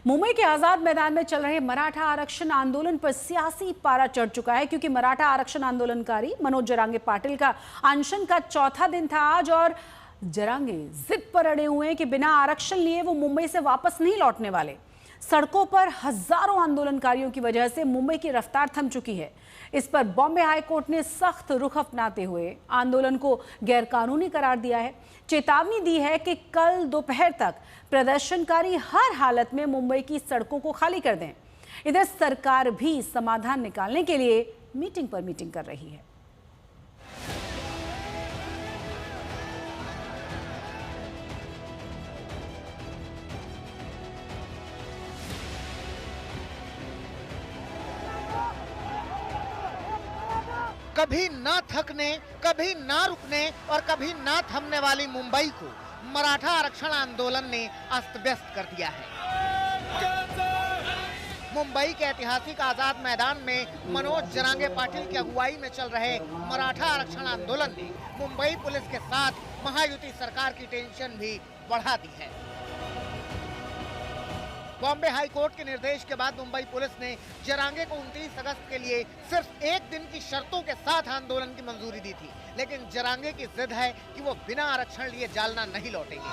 मुंबई के आजाद मैदान में चल रहे मराठा आरक्षण आंदोलन पर सियासी पारा चढ़ चुका है, क्योंकि मराठा आरक्षण आंदोलनकारी मनोज जरांगे पाटिल का अनशन का चौथा दिन था आज। और जरांगे जिद पर अड़े हुए हैं कि बिना आरक्षण लिए वो मुंबई से वापस नहीं लौटने वाले। सड़कों पर हजारों आंदोलनकारियों की वजह से मुंबई की रफ्तार थम चुकी है। इस पर बॉम्बे हाईकोर्ट ने सख्त रुख अपनाते हुए आंदोलन को गैरकानूनी करार दिया है। चेतावनी दी है कि कल दोपहर तक प्रदर्शनकारी हर हालत में मुंबई की सड़कों को खाली कर दें। इधर सरकार भी समाधान निकालने के लिए मीटिंग पर मीटिंग कर रही है। कभी ना थकने, कभी ना रुकने और कभी ना थमने वाली मुंबई को मराठा आरक्षण आंदोलन ने अस्त व्यस्त कर दिया है। मुंबई के ऐतिहासिक आजाद मैदान में मनोज जरांगे पाटिल की अगुवाई में चल रहे मराठा आरक्षण आंदोलन ने मुंबई पुलिस के साथ महायुति सरकार की टेंशन भी बढ़ा दी है। बॉम्बे हाई कोर्ट के निर्देश के बाद मुंबई पुलिस ने जरांगे को 29 अगस्त के लिए सिर्फ एक दिन की शर्तों के साथ आंदोलन की मंजूरी दी थी, लेकिन जरांगे की जिद है कि वो बिना आरक्षण लिए जालना नहीं लौटेंगे।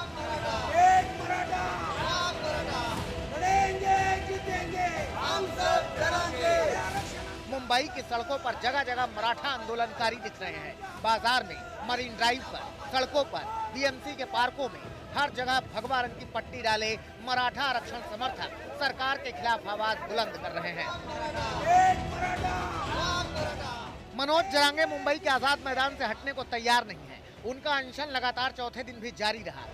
मुंबई की सड़कों पर जगह जगह मराठा आंदोलनकारी दिख रहे हैं। बाजार में, मरीन ड्राइव पर, सड़कों पर, बीएमसी के पार्कों में हर जगह भगवा रंग की पट्टी डाले मराठा आरक्षण समर्थक सरकार के खिलाफ आवाज बुलंद कर रहे हैं। मनोज जरांगे मुंबई के आजाद मैदान से हटने को तैयार नहीं है। उनका अनशन लगातार चौथे दिन भी जारी रहा।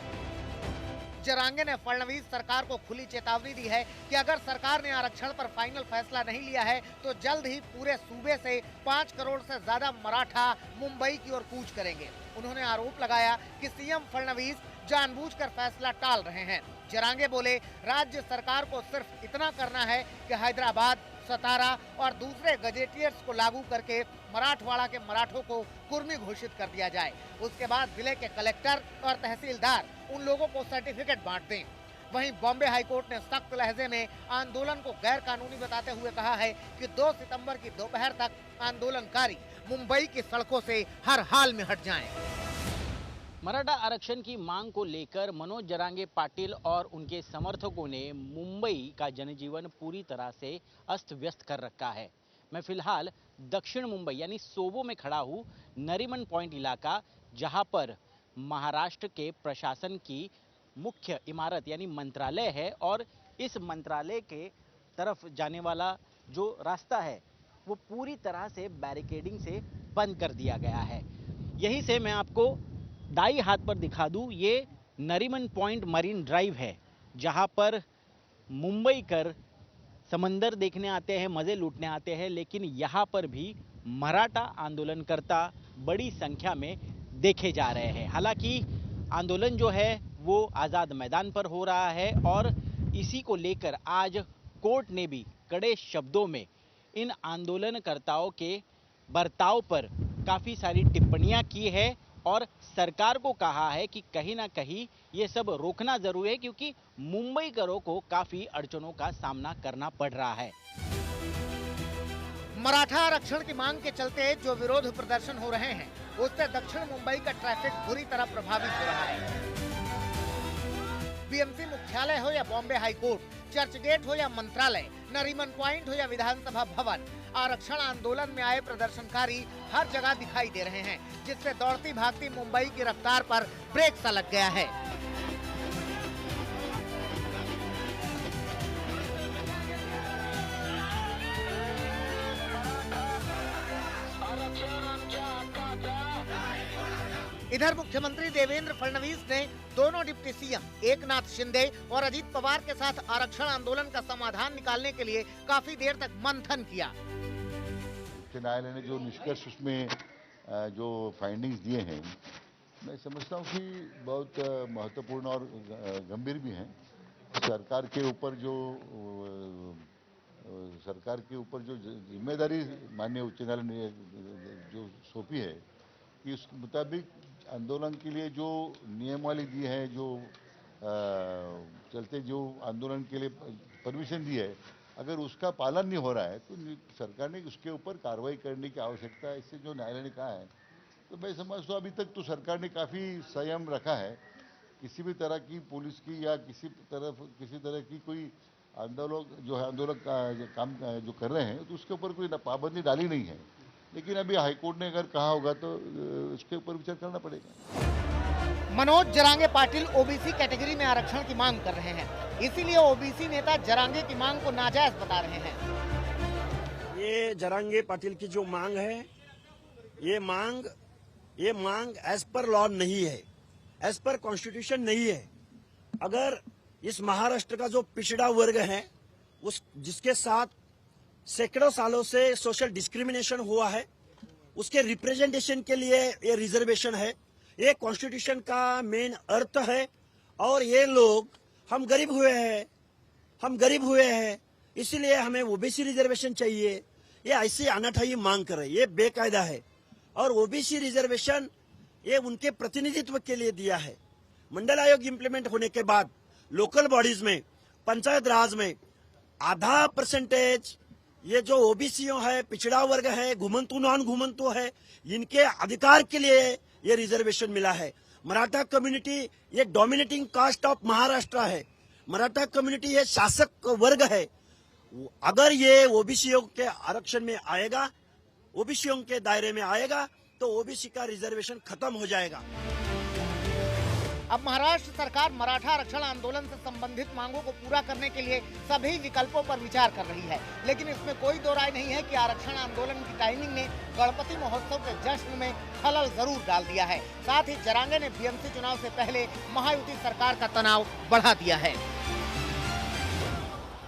जरांगे ने फडणवीस सरकार को खुली चेतावनी दी है कि अगर सरकार ने आरक्षण पर फाइनल फैसला नहीं लिया है तो जल्द ही पूरे सूबे से 5 करोड़ से ज्यादा मराठा मुंबई की ओर कूच करेंगे। उन्होंने आरोप लगाया कि सीएम फडणवीस जानबूझकर फैसला टाल रहे हैं। जरांगे बोले, राज्य सरकार को सिर्फ इतना करना है कि हैदराबाद, सतारा और दूसरे गजेटियर्स को लागू करके मराठवाड़ा के मराठों को कुर्मी घोषित कर दिया जाए। उसके बाद जिले के कलेक्टर और तहसीलदार उन लोगों को सर्टिफिकेट बांट दें। वहीं बॉम्बे हाईकोर्ट ने सख्त लहजे में आंदोलन को गैर कानूनी बताते हुए कहा है कि 2 सितंबर की दोपहर तक आंदोलनकारी मुंबई की सड़कों से हर हाल में हट जाएं। मराठा आरक्षण की मांग को लेकर मनोज जरांगे पाटिल और उनके समर्थकों ने मुंबई का जनजीवन पूरी तरह से अस्त व्यस्त कर रखा है। मैं फिलहाल दक्षिण मुंबई यानी सोबो में खड़ा हूँ, नरीमन पॉइंट इलाका, जहां पर महाराष्ट्र के प्रशासन की मुख्य इमारत यानी मंत्रालय है और इस मंत्रालय के तरफ जाने वाला जो रास्ता है वो पूरी तरह से बैरिकेडिंग से बंद कर दिया गया है। यहीं से मैं आपको दाई हाथ पर दिखा दूं, ये नरीमन पॉइंट मरीन ड्राइव है, जहां पर मुंबई कर समंदर देखने आते हैं, मजे लूटने आते हैं, लेकिन यहां पर भी मराठा आंदोलनकर्ता बड़ी संख्या में देखे जा रहे हैं। हालांकि आंदोलन जो है वो आज़ाद मैदान पर हो रहा है और इसी को लेकर आज कोर्ट ने भी कड़े शब्दों में इन आंदोलनकर्ताओं के बर्ताव पर काफ़ी सारी टिप्पणियां की है और सरकार को कहा है कि कहीं ना कहीं ये सब रोकना जरूरी है, क्योंकि मुंबई करों को काफी अड़चनों का सामना करना पड़ रहा है। मराठा आरक्षण की मांग के चलते जो विरोध प्रदर्शन हो रहे हैं उससे दक्षिण मुंबई का ट्रैफिक बुरी तरह प्रभावित हो रहा है। बीएमसी मुख्यालय हो या बॉम्बे हाईकोर्ट, चर्च गेट हो या मंत्रालय, नरीमन पॉइंट हो या विधानसभा भवन, आरक्षण आंदोलन में आए प्रदर्शनकारी हर जगह दिखाई दे रहे हैं, जिससे दौड़ती भागती मुंबई की रफ्तार पर ब्रेक सा लग गया है। इधर मुख्यमंत्री देवेंद्र फडणवीस ने दोनों डिप्टी सीएम एकनाथ शिंदे और अजीत पवार के साथ आरक्षण आंदोलन का समाधान निकालने के लिए काफी देर तक मंथन किया। न्यायालय ने जो निष्कर्ष उसमें जो फाइंडिंग्स दिए हैं, मैं समझता हूँ कि बहुत महत्वपूर्ण और गंभीर भी हैं। सरकार के ऊपर जो जिम्मेदारी माननीय उच्च न्यायालय ने जो सौंपी है कि उस मुताबिक आंदोलन के लिए जो नियमावली दी है, जो चलते जो आंदोलन के लिए परमिशन दी है, अगर उसका पालन नहीं हो रहा है तो सरकार ने उसके ऊपर कार्रवाई करने की आवश्यकता है। इससे जो न्यायालय ने कहा है, तो मैं समझता हूँ अभी तक तो सरकार ने काफ़ी संयम रखा है। किसी भी तरह की पुलिस की या किसी तरह की कोई आंदोलक का जो काम जो कर रहे हैं, तो उसके ऊपर कोई पाबंदी डाली नहीं है। लेकिन अभी हाईकोर्ट ने अगर कहा होगा तो इसके ऊपर विचार करना पड़ेगा। मनोज जरांगे पाटिल ओबीसी कैटेगरी में आरक्षण की मांग कर रहे हैं, इसीलिए ओबीसी नेता जरांगे की मांग को नाजायज बता रहे हैं। ये जरांगे पाटिल की जो मांग है, ये मांग एज पर लॉ नहीं है, एज पर कॉन्स्टिट्यूशन नहीं है। अगर इस महाराष्ट्र का जो पिछड़ा वर्ग है, उस जिसके साथ सैकड़ों सालों से सोशल डिस्क्रिमिनेशन हुआ है, उसके रिप्रेजेंटेशन के लिए ये रिजर्वेशन है। ये कॉन्स्टिट्यूशन का मेन अर्थ है। और ये लोग हम गरीब हुए हैं, इसीलिए हमें ओबीसी रिजर्वेशन चाहिए। ये ऐसी अनाठाई मांग कर रहे, ये बेकायदा है। और ओबीसी रिजर्वेशन ये उनके प्रतिनिधित्व के लिए दिया है। मंडल आयोग इंप्लीमेंट होने के बाद लोकल बॉडीज में, पंचायत राज में आधा परसेंटेज ये जो ओबीसीओ है, पिछड़ा वर्ग है, घुमंतु नॉन घुमंतु है, इनके अधिकार के लिए ये रिजर्वेशन मिला है। मराठा कम्युनिटी ये डोमिनेटिंग कास्ट ऑफ महाराष्ट्र है। मराठा कम्युनिटी ये शासक वर्ग है। अगर ये ओबीसीओ के आरक्षण में आएगा, ओबीसीओ के दायरे में आएगा, तो ओबीसी का रिजर्वेशन खत्म हो जाएगा। अब महाराष्ट्र सरकार मराठा आरक्षण आंदोलन से संबंधित मांगों को पूरा करने के लिए सभी विकल्पों पर विचार कर रही है, लेकिन इसमें कोई दो राय नहीं है कि आरक्षण आंदोलन की टाइमिंग ने गणपति महोत्सव के जश्न में खलल जरूर डाल दिया है। साथ ही जरांगे ने बीएमसी चुनाव से पहले महायुति सरकार का तनाव बढ़ा दिया है।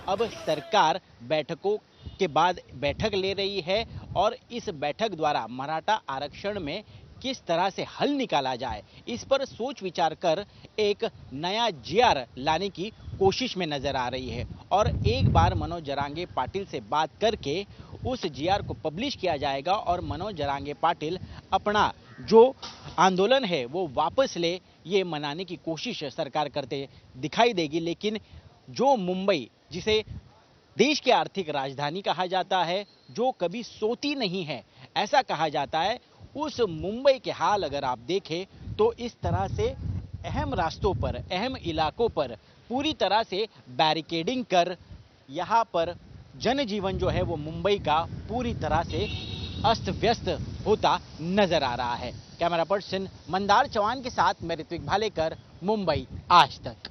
अब सरकार बैठकों के बाद बैठक ले रही है और इस बैठक द्वारा मराठा आरक्षण में किस तरह से हल निकाला जाए, इस पर सोच विचार कर एक नया जीआर लाने की कोशिश में नजर आ रही है। और एक बार मनोज जरांगे पाटिल से बात करके उस जीआर को पब्लिश किया जाएगा और मनोज जरांगे पाटिल अपना जो आंदोलन है वो वापस ले, ये मनाने की कोशिश सरकार करते दिखाई देगी। लेकिन जो मुंबई, जिसे देश की आर्थिक राजधानी कहा जाता है, जो कभी सोती नहीं है ऐसा कहा जाता है, उस मुंबई के हाल अगर आप देखें तो इस तरह से अहम रास्तों पर, अहम इलाकों पर पूरी तरह से बैरिकेडिंग कर यहाँ पर जनजीवन जो है वो मुंबई का पूरी तरह से अस्त व्यस्त होता नजर आ रहा है। कैमरा पर्सन मंदार चौहान के साथ मैं ऋत्विक भालेकर, मुंबई आज तक।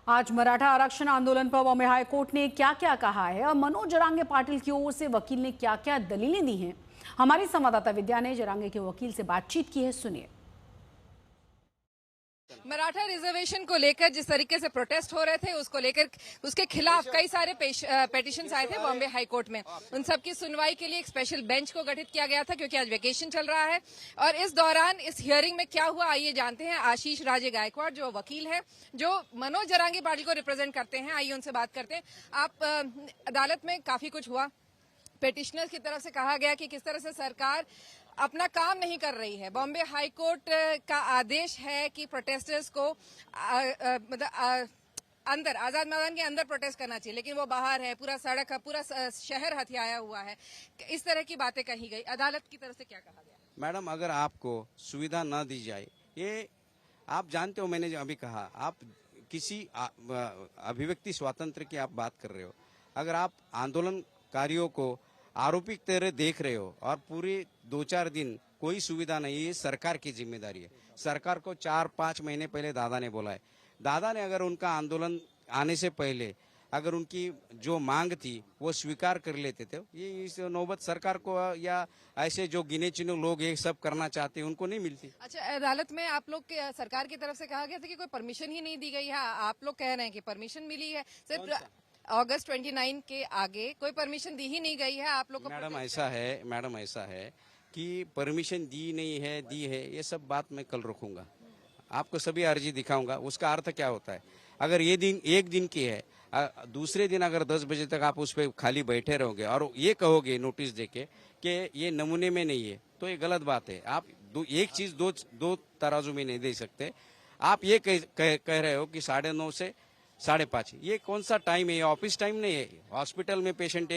आज मराठा आरक्षण आंदोलन पर बॉम्बे हाईकोर्ट ने क्या क्या कहा है और मनोज जरांगे पाटिल की ओर से वकील ने क्या क्या दलीलें दी हैं, हमारी संवाददाता विद्या ने जरांगे के वकील से बातचीत की है, सुनिए। मराठा रिजर्वेशन को लेकर जिस तरीके से प्रोटेस्ट हो रहे थे, उसको लेकर उसके खिलाफ कई सारे पेटिशंस आए थे बॉम्बे हाई कोर्ट में। उन सब की सुनवाई के लिए एक स्पेशल बेंच को गठित किया गया था, क्योंकि आज वेकेशन चल रहा है। और इस दौरान इस हियरिंग में क्या हुआ, आइए जानते हैं। आशीष राजे गायकवाड़ जो वकील है, जो मनोज जरांगे पाटिल को रिप्रेजेंट करते हैं, आइए उनसे बात करते हैं। आप अदालत में काफी कुछ हुआ, पेटिशनर्स की तरफ से कहा गया कि किस तरह से सरकार अपना काम नहीं कर रही है। बॉम्बे हाई कोर्ट का आदेश है कि प्रोटेस्टर्स को अंदर आजाद मैदान के अंदर प्रोटेस्ट करना चाहिए, लेकिन वो बाहर है, पूरा सड़क है, पूरा शहर हथियाया हुआ है। इस तरह की बातें कही गई। अदालत की तरफ से क्या कहा गया? मैडम, अगर आपको सुविधा न दी जाए, ये आप जानते हो, मैंने जो अभी कहा, आप किसी अभिव्यक्ति स्वातंत्र की आप बात कर रहे हो। अगर आप आंदोलनकारियों को आरोपी की तरह देख रहे हो और पूरे 2-4 दिन कोई सुविधा नहीं, ये सरकार की जिम्मेदारी है। सरकार को 4-5 महीने पहले दादा ने बोला है। दादा ने अगर उनका आंदोलन आने से पहले अगर उनकी जो मांग थी वो स्वीकार कर लेते थे, ये इस नौबत सरकार को या ऐसे जो गिने चुने लोग ये सब करना चाहते हैं उनको नहीं मिलती। अच्छा, अदालत में आप लोग के सरकार की तरफ से कहा गया था कि कोई परमिशन ही नहीं दी गई है। आप लोग कह रहे हैं कि परमिशन मिली है। सिर्फ अगस्त 29 के आगे कोई परमिशन दी ही नहीं गई है आप लोग को। मैडम ऐसा है कि परमिशन दी नहीं है, दी है, ये सब बात मैं कल रखूंगा। आपको सभी अर्जी दिखाऊंगा। उसका अर्थ क्या होता है, अगर ये दिन एक दिन की है, दूसरे दिन अगर 10 बजे तक आप उस पर खाली बैठे रहोगे और ये कहोगे नोटिस देके कि ये नमूने में नहीं है, तो ये गलत बात है। आप एक चीज दो तराजू में नहीं दे सकते। आप ये कह रहे हो कि 9:30 से 5:30, ये कौन सा टाइम है? ये ऑफिस टाइम नहीं है। हॉस्पिटल में पेशेंट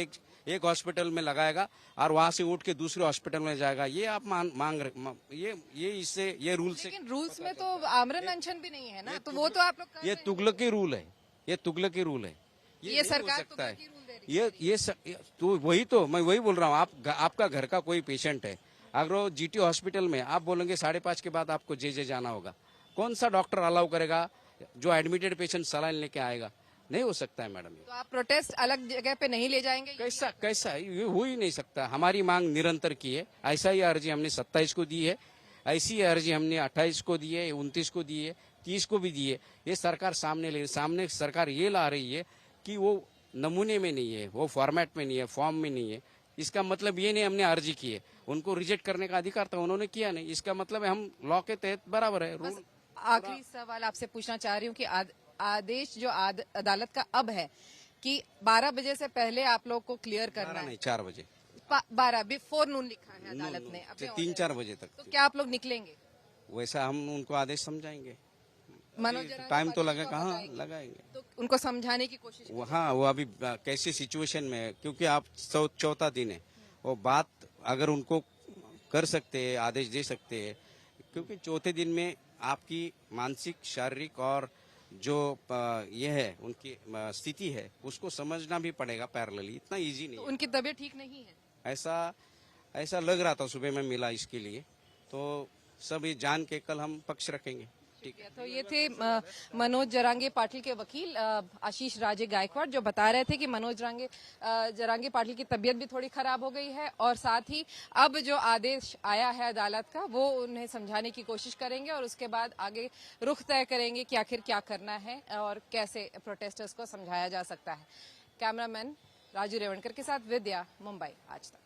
एक हॉस्पिटल में लगाएगा और वहां से उठ के दूसरे हॉस्पिटल में जाएगा, ये आप मांग ये इससे ये रूल से। लेकिन रूल्स में तो आमरण अनशन भी नहीं है ना, तो वो तो आप लोग कर ये रहे हैं। तुगलकी रूल है, ये तुगलकी रूल है। ये नहीं हो सरकार सकता है। तुगलकी रूल दे रही है। तो वही तो मैं वही बोल रहा हूँ। आपका घर का कोई पेशेंट है, अगर वो जीटी हॉस्पिटल में, आप बोलेंगे 5:30 के बाद आपको जे जाना होगा, कौन सा डॉक्टर अलाउ करेगा जो एडमिटेड पेशेंट सलाइन लेके आएगा? नहीं हो सकता है मैडम। तो आप प्रोटेस्ट अलग जगह पे नहीं ले जाएंगे? कैसा ये हो ही नहीं सकता। हमारी मांग निरंतर की है। ऐसा ही अर्जी हमने 27 को दी है, ऐसी अर्जी हमने 28 को दी है, 29 को दी है, 30 को भी दी है। ये सरकार सामने सरकार ये ला रही है कि वो नमूने में नहीं है, वो फॉर्मेट में नहीं है, फॉर्म में नहीं है। इसका मतलब ये नहीं हमने अर्जी की है, उनको रिजेक्ट करने का अधिकार था, उन्होंने किया नहीं। इसका मतलब है हम लॉ के तहत बराबर है। रूल आखिरी सवाल आपसे पूछना चाह रही हूँ कि आदेश जो अदालत का अब है कि 12 बजे से पहले आप लोग को क्लियर करना है। नहीं, 4 बजे 12 बिफोर नून लिखा है अदालत ने अपने 3-4 बजे तक। तो क्या आप लोग निकलेंगे? वैसा हम उनको आदेश समझाएंगे। मनोज जरांगे टाइम तो पाटिल लगा, को कहाँ बताएंगे। लगाएंगे? तो उनको समझाने की कोशिश वो हाँ, वो अभी कैसे सिचुएशन में है, क्योंकि आप चौथा दिन है, वो बात अगर उनको कर सकते हैं, आदेश दे सकते हैं, क्योंकि चौथे दिन में आपकी मानसिक, शारीरिक और जो ये है उनकी स्थिति है, उसको समझना भी पड़ेगा पैरेलली। इतना इजी नहीं तो है। उनकी तबीयत ठीक नहीं है? ऐसा लग रहा था सुबह में मिला इसके लिए, तो सब ये जान के कल हम पक्ष रखेंगे। ठीक है। तो ये थे मनोज जरांगे पाटिल के वकील आशीष राजे गायकवाड़, जो बता रहे थे कि मनोज जरांगे पाटिल की तबीयत भी थोड़ी खराब हो गई है और साथ ही अब जो आदेश आया है अदालत का वो उन्हें समझाने की कोशिश करेंगे और उसके बाद आगे रुख तय करेंगे कि आखिर क्या करना है और कैसे प्रोटेस्टर्स को समझाया जा सकता है। कैमरामैन राजू रेवणकर के साथ विद्या, मुंबई आज तक।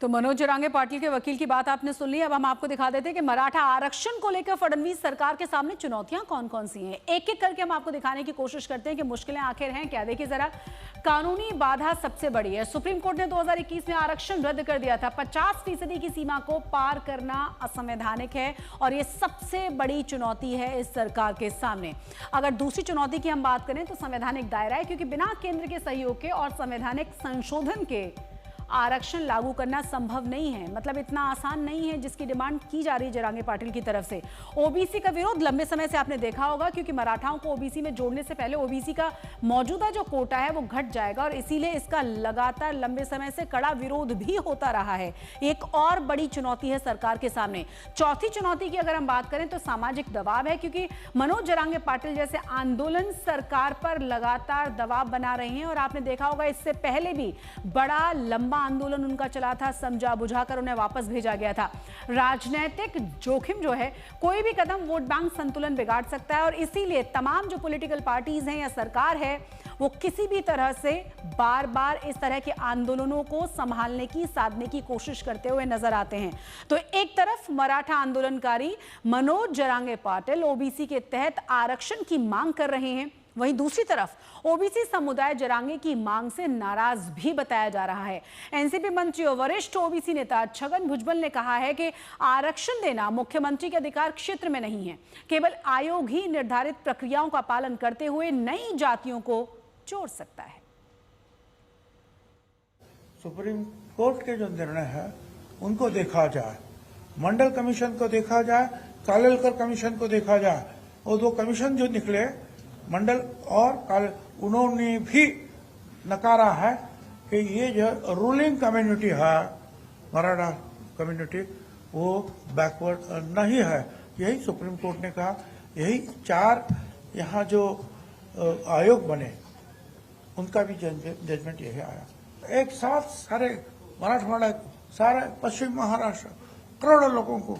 तो मनोज जरांगे पाटिल के वकील की बात आपने सुन ली। अब हम आपको दिखा देते हैं कि मराठा आरक्षण को लेकर फडणवीस सरकार के सामने चुनौतियां कौन कौन सी हैं। एक एक करके हम आपको दिखाने की कोशिश करते हैं कि मुश्किलें आखिर हैं क्या। देखिए जरा, कानूनी बाधा सबसे बड़ी है। सुप्रीम कोर्ट ने 2021 में आरक्षण रद्द कर दिया था। 50% की सीमा को पार करना असंवैधानिक है और ये सबसे बड़ी चुनौती है इस सरकार के सामने। अगर दूसरी चुनौती की हम बात करें तो संवैधानिक दायरा है, क्योंकि बिना केंद्र के सहयोग के और संवैधानिक संशोधन के आरक्षण लागू करना संभव नहीं है। मतलब इतना आसान नहीं है जिसकी डिमांड की जा रही है जरांगे पाटिल की तरफ से। ओबीसी का विरोध लंबे समय से आपने देखा होगा, क्योंकि मराठाओं को ओबीसी में जोड़ने से पहले ओबीसी का मौजूदा जो कोटा है वो घट जाएगा और इसीलिए इसका लगातार लंबे समय से कड़ा विरोध भी होता रहा है। एक और बड़ी चुनौती है सरकार के सामने। चौथी चुनौती की अगर हम बात करें तो सामाजिक दबाव है, क्योंकि मनोज जरांगे पाटिल जैसे आंदोलन सरकार पर लगातार दबाव बना रहे हैं और आपने देखा होगा इससे पहले भी बड़ा लंबा आंदोलन उनका चला था, समझा बुझाकर उन्हें वापस भेजा गया था। राजनीतिक जोखिम जो है, कोई भी कदम वोट बैंक संतुलन बिगाड़ सकता है और इसीलिए तमाम जो पॉलिटिकल पार्टीज हैं या सरकार है वो किसी भी तरह से बार बार इस तरह के आंदोलनों को संभालने की, साधने की कोशिश करते हुए नजर आते हैं। तो एक तरफ मराठा आंदोलनकारी मनोज जरांगे पाटिल ओबीसी के तहत आरक्षण की मांग कर रहे हैं, वहीं दूसरी तरफ ओबीसी समुदाय जरांगे की मांग से नाराज भी बताया जा रहा है। एनसीपी मंत्री और वरिष्ठ ओबीसी नेता छगन भुजबल ने कहा है कि आरक्षण देना मुख्यमंत्री के अधिकार क्षेत्र में नहीं है, केवल आयोग ही निर्धारित प्रक्रियाओं का पालन करते हुए नई जातियों को जोड़ सकता है। सुप्रीम कोर्ट के जो निर्णय है उनको देखा जाए, मंडल कमीशन को देखा जाए, कालेलकर कमीशन को देखा जाए। वो दो कमीशन जो निकले, मंडल और उन्होंने भी नकारा है कि ये जो रूलिंग कम्युनिटी है, मराठा कम्युनिटी, वो बैकवर्ड नहीं है। यही सुप्रीम कोर्ट ने कहा। यही 4 यहाँ जो आयोग बने उनका भी जजमेंट यही आया। एक साथ सारे मराठवाड़ा, सारे पश्चिम महाराष्ट्र, करोड़ों लोगों को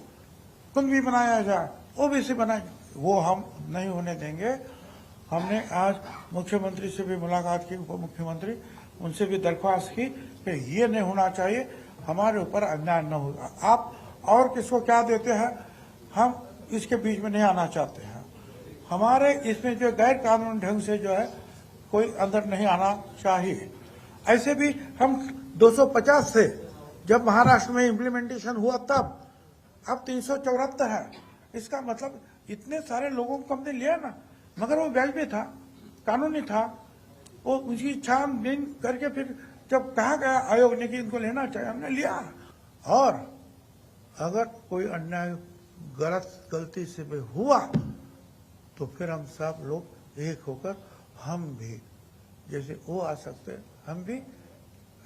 कुंभी बनाया जाए, ओबीसी बनाया जाए, वो हम नहीं होने देंगे। हमने आज मुख्यमंत्री से भी मुलाकात की, उप मुख्यमंत्री, उनसे भी दरख्वास्त की कि ये नहीं होना चाहिए, हमारे ऊपर अन्याय न होगा। आप और किसको क्या देते हैं, हम इसके बीच में नहीं आना चाहते हैं। हमारे इसमें जो गैर कानूनी ढंग से जो है कोई अंदर नहीं आना चाहिए। ऐसे भी हम 250 से जब महाराष्ट्र में इम्प्लीमेंटेशन हुआ तब, अब 374 है। इसका मतलब इतने सारे लोगों को हमने लिया ना, मगर वो वाजबी था, कानूनी था। वो उसकी छानबीन करके फिर जब कहा गया आयोग ने कि इनको लेना चाहिए, हमने लिया। और अगर कोई अन्याय गलती से भी हुआ तो फिर हम सब लोग एक होकर हम भी, जैसे वो आ सकते हैं हम भी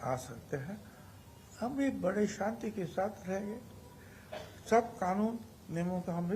आ सकते हैं, हम भी बड़े शांति के साथ रहेंगे। सब कानून नियमों का हम भी